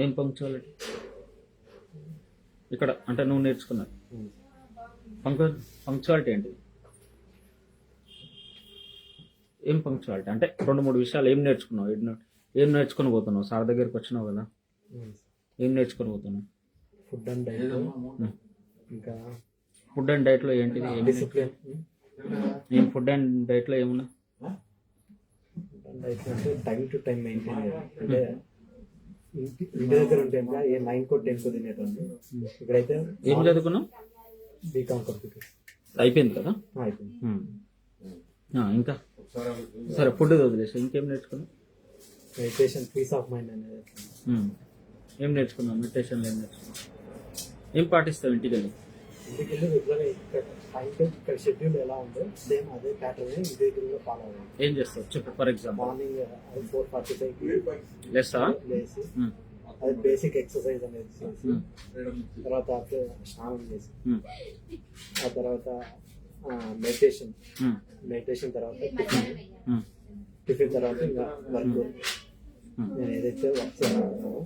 ఏం పంక్చువాలిటీ ఇక్కడ అంటే నువ్వు నేర్చుకున్నది పంక్చువాలిటీ ఏంటిది? ఏం పంక్చువాలిటీ అంటే 2-3 విషయాలు ఏం నేర్చుకున్నావు? ఏం నేర్చుకుని పోతున్నావు? సార్ దగ్గరికి వచ్చినావు కదా, ఏం నేర్చుకుని పోతున్నావు? ఫుడ్ అండ్ డైట్, ఇంకా ఫుడ్ అండ్ డైట్లో ఏంటిది? డిసిప్లిన్. ఏం ఫుడ్ అండ్ డైట్లో ఏమున్నా? డైట్ అంటే టైం టు టైం మెయింటైన్ చేయాలి. అంటే ఇంటి దగ్గర ఉంటే 9కో 10కో తినేటండి. ఇక్కడైతే ఏం చదువుకున్నావు? బీకామ్ కంప్యూటర్ అయిపోయింది కదా. అయిపోయింది. ఇంకా సరే, ఫుడ్ వదిలేసి ఇంకేం నేర్చుకున్నావు? మెడిటేషన్, పీస్ ఆఫ్ మైండ్ అనేది. ఏం నేర్చుకున్నావు? మెడిటేషన్లో ఏం నేర్చుకున్నావు? ఏం పాటిస్తావు ఇంటికి వెళ్ళి? ఇంటికి వెళ్ళి రెగ్యులర్గా ఇక్కడ షెడ్యూల్ ఎలా ఉందో సేమ్ అదే ప్యాటర్న్ ఇంటి దగ్గర కూడా ఫాలో అవ్వాలి. ఏం చేస్తావు చెప్పు. ఫర్ ఎగ్జాంపుల్ మార్నింగ్ 4:45 లేస్తా, లేచి అది బేసిక్ ఎక్సర్సైజ్ అనేది చేసి తర్వాత స్నానం చేసి ఆ తర్వాత మెడిటేషన్ తర్వాత టిఫిన్ తర్వాత ఇంకా వర్క్. నేను ఏదైతే వర్క్ చేయాలనుకున్నానో.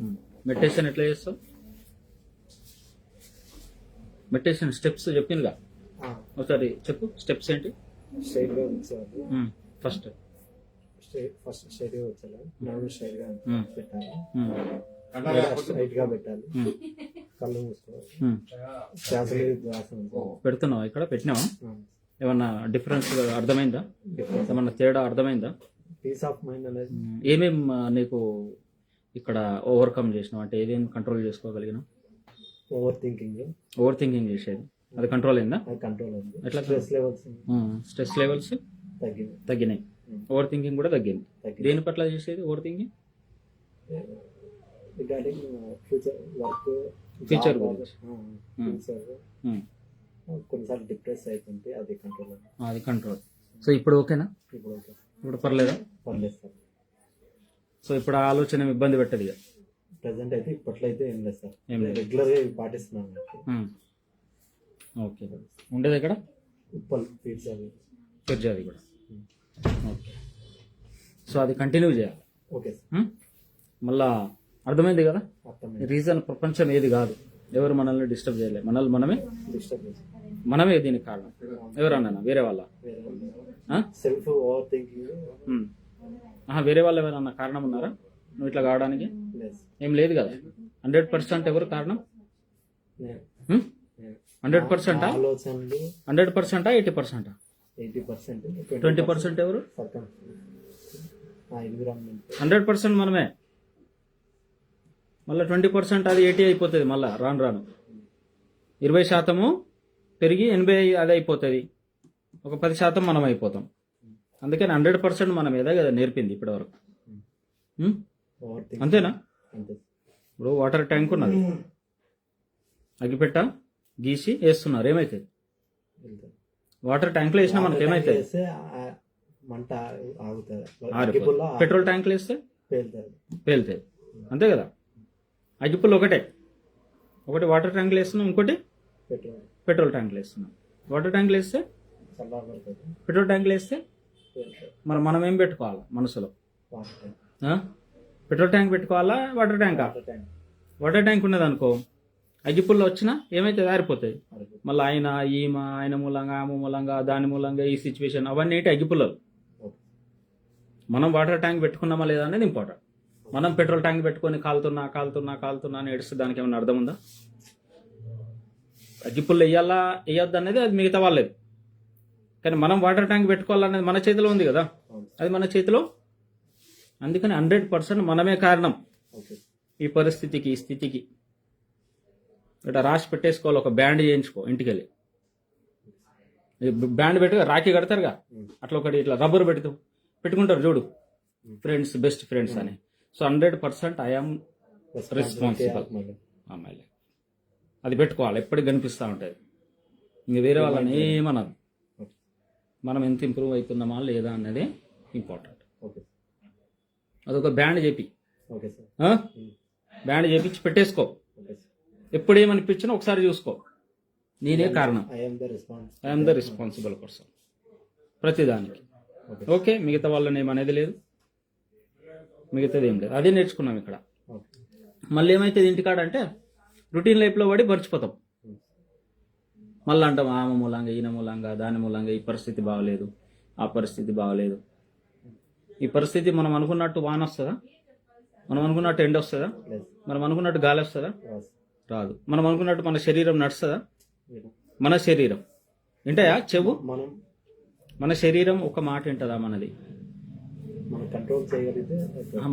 మెడిటేషన్ ఎట్లా చేస్తావు? మెడిటేషన్ స్టెప్స్ చెప్పిందిగా, ఒకసారి చెప్పు. స్టెప్స్ ఏంటి? స్ట్రైట్ గా వచ్చేవాళ్ళు. ఫస్ట్ స్ట్రైట్ గా వచ్చేలా నడుము స్ట్రైట్ గా పెట్టాలి, స్ట్రైట్ గా పెట్టాలి, కళ్ళు మూసుకోవాలి, శ్వాస మీద ధ్యాస ఉంచాలి. పెడుతున్నావా? ఇక్కడ పెట్టినావా? ఏమన్నా డిఫరెన్స్ అర్థమైందా? ఏమన్నా తేడా అర్థమైందా? పీస్ ఆఫ్ మైండ్ అనేది ఏమేం నీకు ఇక్కడ ఓవర్కమ్ చేసినావు? అంటే ఏదేం కంట్రోల్ చేసుకోగలిగినావు? ఓవర్ థింకింగ్ చేసేది అది కంట్రోల్ అయిందా? కంట్రోల్ అయింది. ఎట్లా? స్ట్రెస్ లెవెల్స్ తగ్గినాయి, ఓవర్ థింకింగ్ కూడా తగ్గింది. దేని పట్ల చేసేది over thinking? Regarding future work, future గురించి. కొన్నిసార్లు డిప్రెస్ అవుతుంది, అది కంట్రోల్. సో ఇప్పుడు ఓకేనా? ఇప్పుడు పర్లేదా? పర్లేదు సార్. సో ఇప్పుడు ఆ ఆలోచన ఇబ్బంది పెట్టదు ఇక ప్రెసెంట్ అయితే ఇప్పట్లో అయితే ఏం లేదు సార్. ఏం లేదు. రెగ్యులర్ గా పాటిస్తున్నాను. ఓకే. ఉండేది ఎక్కడ? ఉప్పల్ ఫీడ్జాది కూడా. ఓకే. సో అది కంటిన్యూ చేయాలి. Okay sir. మళ్ళా అర్థమైంది కదా. అర్థమైంది. రీజన్ ప్రపంచం ఏది కాదు, ఎవరు మనల్ని డిస్టర్బ్ చేయలేదు, మనమే డిస్టర్బ్ చేస్తాం. మనమే దీనికి కారణం. ఎవరన్నా వేరే వాళ్ళ? Self over thinking. వేరే వాళ్ళు ఎవరన్నా కారణం ఉన్నారా నువ్వు ఇట్లా కావడానికి? ఏం లేదు కదా. 100% ఎవరు కారణం? 100%? 100%? 80%? 20% ఎవరు? 100% మనమే. మళ్ళీ 20% అది 80 అయిపోతుంది. మళ్ళీ రాను 20% పెరిగి 80 అది అయిపోతుంది. ఒక 10% మనం అయిపోతాం. అందుకని 100% మనం ఏదో కదా నేర్పింది ఇప్పటి వరకు. అంతేనా? ఇప్పుడు వాటర్ ట్యాంక్ ఉన్నది, అగ్గిపెట్ట గీసి వేస్తున్నారు, ఏమైతుంది? వాటర్ ట్యాంక్లో వేసినా మనకి ఏమైతుంది? మంట ఆగుతుంది. పెట్రోల్ ట్యాంక్లో వేస్తే పేలుతుంది. అంతే కదా. అగ్గిపుల్ల ఒకటి వాటర్ ట్యాంక్లో వేస్తున్నాం, ఇంకోటి పెట్రోల్ ట్యాంక్లో వేస్తున్నాం. వాటర్ ట్యాంక్లో వేస్తే పెట్రోల్ ట్యాంక్లో వేస్తే మరి మనం ఏం పెట్టుకోవాలి మనసులో? పెట్రోల్ ట్యాంక్ పెట్టుకోవాలా, వాటర్ ట్యాంకా? వాటర్ ట్యాంక్ ఉన్నది అనుకో, అగ్గిపుల్ల వచ్చినా ఏమైతే ఆరిపోతాయి. మళ్ళీ ఆయన మూలంగా, ఆమె మూలంగా, దాని మూలంగా ఈ సిచ్యువేషన్ అవన్నీ ఏంటి? అగ్గిపుల్లలు. మనం వాటర్ ట్యాంక్ పెట్టుకున్నామా లేదా అనేది ఇంపార్టెంట్. మనం పెట్రోల్ ట్యాంక్ పెట్టుకొని కాలుతున్నా అని ఏడిస్తే దానికి ఏమైనా అర్థం ఉందా? అగ్గిపుల్ల వేయొద్దు అనేది అది మిగతా వాళ్ళది, కానీ మనం వాటర్ ట్యాంక్ పెట్టుకోవాలనేది మన చేతిలో ఉంది కదా, అది మన చేతిలో. అందుకని 100% మనమే కారణం ఈ పరిస్థితికి, ఈ స్థితికి. ఇట్లా రాసి పెట్టేసుకోవాలి, ఒక బ్యాండ్ చేయించుకో ఇంటికి వెళ్ళి. బ్యాండ్ పెట్టుగా రాఖీ కడతారుగా, అట్లా ఒకటి ఇట్లా రబ్బర్ పెట్టుకుంటారు చూడు, ఫ్రెండ్స్, బెస్ట్ ఫ్రెండ్స్ అని. So 100% I'm responsible. అది పెట్టుకోవాలి, ఎప్పటికి కనిపిస్తూ ఉంటుంది. ఇంక వేరే వాళ్ళని ఏమన్నారు, మనం ఎంత ఇంప్రూవ్ అవుతున్నామా లేదా అన్నది ఇంపార్టెంట్. అదొక బ్యాండ్ చెప్పి, బ్యాండ్ చేపించి పెట్టేసుకో. ఎప్పుడు ఏమనిపించినా ఒకసారి చూసుకో, నేనే కారణం, ఐఎమ్ ద రెస్పాన్సిబుల్ పర్సన్ ప్రతిదానికి. ఓకే. మిగతా వాళ్ళని ఏమనేది లేదు, మిగతాది ఏం లేదు. అదే నేర్చుకున్నాం ఇక్కడ. మళ్ళీ ఏమైతుంది ఇంటికాడ అంటే రొటీన్ లైఫ్లో పడి మర్చిపోతాం. మళ్ళీ అంటాం ఆమె మూలంగా, ఈయన మూలంగా, దాని మూలంగా ఈ పరిస్థితి బాగలేదు, ఆ పరిస్థితి బాగలేదు. ఈ పరిస్థితి మనం అనుకున్నట్టు వాన వస్తుందా? మనం అనుకున్నట్టు ఎండ వస్తుందా? లేదు. మనం అనుకున్నట్టు గాలి వస్తుందా? రాదు. రాదు. మనం అనుకున్నట్టు మన శరీరం నడుస్తుందా? లేదు. మన శరీరం వింటాయా? చెవు మనం మన శరీరం ఒక మాట వింటదా? మనది మనం కంట్రోల్ చేయగలిగితే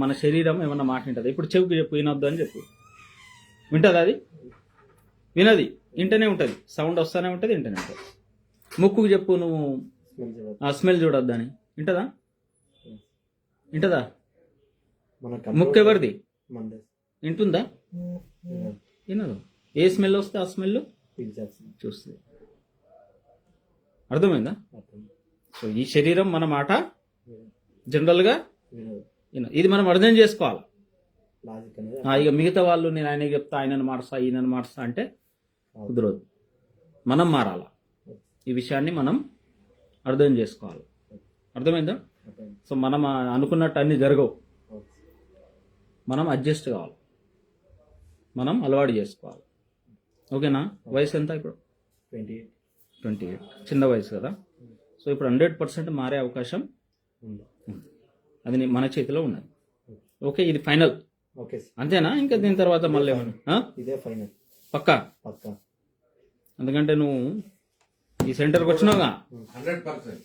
మన శరీరం ఏమన్నా మాట వింటదా? ఇప్పుడు చెవుకి చెప్పు వినొద్దు అని చెప్పు, వింటదా? అది వినది, వింటనే ఉంటుంది, సౌండ్ వస్తూనే ఉంటుంది, వింటనే ఉంటుంది. ముక్కుకు చెప్పు నువ్వు స్మెల్ చేయదు. ఆ స్మెల్ చూడొద్దని, వింటదా? వింటదా? మన ముక్కు ఎవరిది? మనదే. వింటుందా? వినదు. ఏ స్మెల్ వస్తే ఆ స్మెల్ ఫీల్ చేస్తుంది. చూస్తుంది. అర్థమైందా? సో ఈ శరీరం మన మాట జనరల్గా వినదు. ఇది మనం అర్థం చేసుకోవాలి. లాజిక్ అనేది ఇక మిగతా వాళ్ళు నేను ఆయనకి చెప్తా, ఆయనను మార్చా, ఈయనను మార్చా అంటే కుదరదు. మనం మారాలా. ఈ విషయాన్ని మనం అర్థం చేసుకోవాలి. అర్థమైందా? సో మనం అనుకున్నట్టు అన్ని జరగవు. మనం అడ్జస్ట్ కావాలి, మనం అలవాటు చేసుకోవాలి. ఓకేనా? వయసు ఎంత ఇప్పుడు? 28. చిన్న వయసు కదా. సో ఇప్పుడు 100% మారే అవకాశం ఉంది. అది మన చేతిలో ఉన్నది. ఓకే, ఇది ఫైనల్ ఓకే. అంతేనా? ఇంకా దీని తర్వాత మళ్ళీ ఏమన్నా ఇదే ఫైనల్ పక్కా? పక్కా. ఎందుకంటే నువ్వు ఈ సెంటర్కి వచ్చినావుగా, 100%.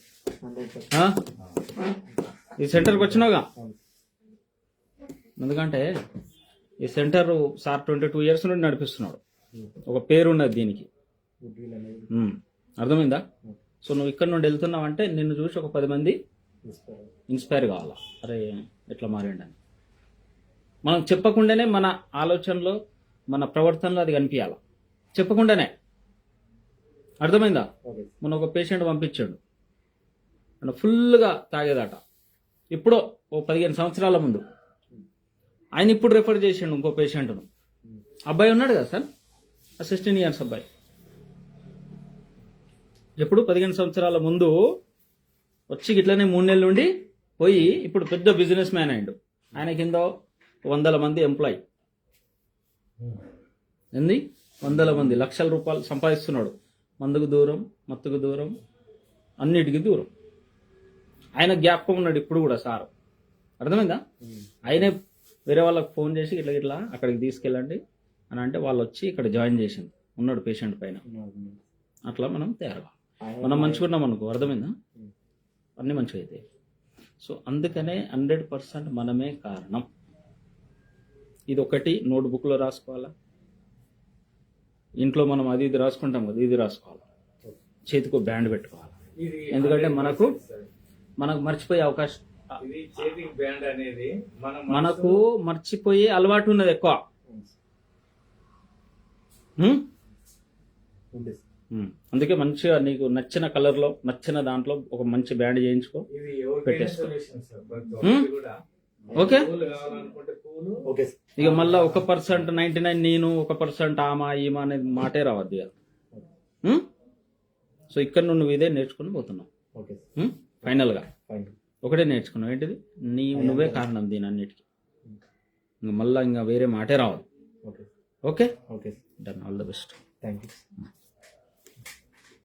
ఆ? ఈ సెంటర్కి వచ్చినావుగా. ఎందుకంటే ఈ సెంటర్ సార్ 22 years నుండి నడిపిస్తున్నాడు. ఒక పేరు ఉన్నది దీనికి. గుడ్ విల్ అనేది అర్థమైందా? సో నువ్వు ఇక్కడ నుండి వెళ్తున్నావు అంటే నిన్ను చూసి ఒక 10 మంది ఇన్స్పైర్ కావాలా, అరే ఎట్లా మారిండి అని. మనం చెప్పకుండానే మన ఆలోచనలో, మన ప్రవర్తనలో అది కనిపించాలి. చెప్పకుండానే. అర్థమైందా? ఓకే. మొన్న ఒక పేషెంట్ పంపించాడు, మన ఫుల్గా తాగేదాట. ఇప్పుడో ఓ 15 సంవత్సరాల ముందు. ఆయన ఇప్పుడు రెఫర్ చేసిండు ఇంకో పేషెంట్ను. అబ్బాయి ఉన్నాడు కదా సార్, 16 years అబ్బాయి. ఎప్పుడు 15 సంవత్సరాల ముందు వచ్చి ఇట్లనే 3 నెలల నుండి పోయి ఇప్పుడు పెద్ద బిజినెస్ మ్యాన్ అయ్యిండు. ఆయన కింద 100 మంది ఎంప్లాయ్. ఏంది? 100 మంది, లక్షల రూపాయలు సంపాదిస్తున్నాడు. మందుకు దూరం, మత్తుకు దూరం, అన్నిటికీ దూరం. ఆయన జ్ఞాపకం ఉన్నాడు ఇప్పుడు కూడా సార్. అర్థమైందా? ఆయనే వేరే వాళ్ళకి ఫోన్ చేసి ఇట్లా ఇట్లా అక్కడికి తీసుకెళ్ళండి అని అంటే వాళ్ళు వచ్చి ఇక్కడ జాయిన్ చేసింది ఉన్నాడు పేషెంట్ పైన. అట్లా మనం తయారు, మనం మంచిగా ఉన్నాం అనుకో. అర్థమైందా? అన్నీ మంచిగా అవుతాయి. సో అందుకనే 100% మనమే కారణం. ఇది ఒకటి నోట్బుక్లో రాసుకోవాలా. ఇంట్లో మనం అది ఇది రాసుకుంటాం కదా, ఇది రాసుకోవాలి. చేతికో బ్యాండ్ పెట్టుకోవాలి. ఎందుకంటే మనకు మర్చిపోయే అవకాశం, మనకు మర్చిపోయే అలవాటు ఉన్నది ఎక్కువ. అందుకే మంచిగా నీకు నచ్చిన కలర్లో, నచ్చిన దాంట్లో ఒక మంచి బ్యాండ్ చేయించుకో, పెట్టేసుకో. ఓకే. ఇక మళ్ళా 1% 99 నేను, 1% ఆమా ఈమా అనేది మాటే రావద్దు ఇక. సో ఇక్కడ నువ్వు ఇదే నేర్చుకుని పోతున్నావు. ఫైనల్గా ఒకటే నేర్చుకున్నావు, ఏంటిది? నువ్వే కారణం దీని అన్నిటికీ. మళ్ళీ ఇంకా వేరే మాటే రావద్దు. Okay, okay. Done. All the best. Thank you.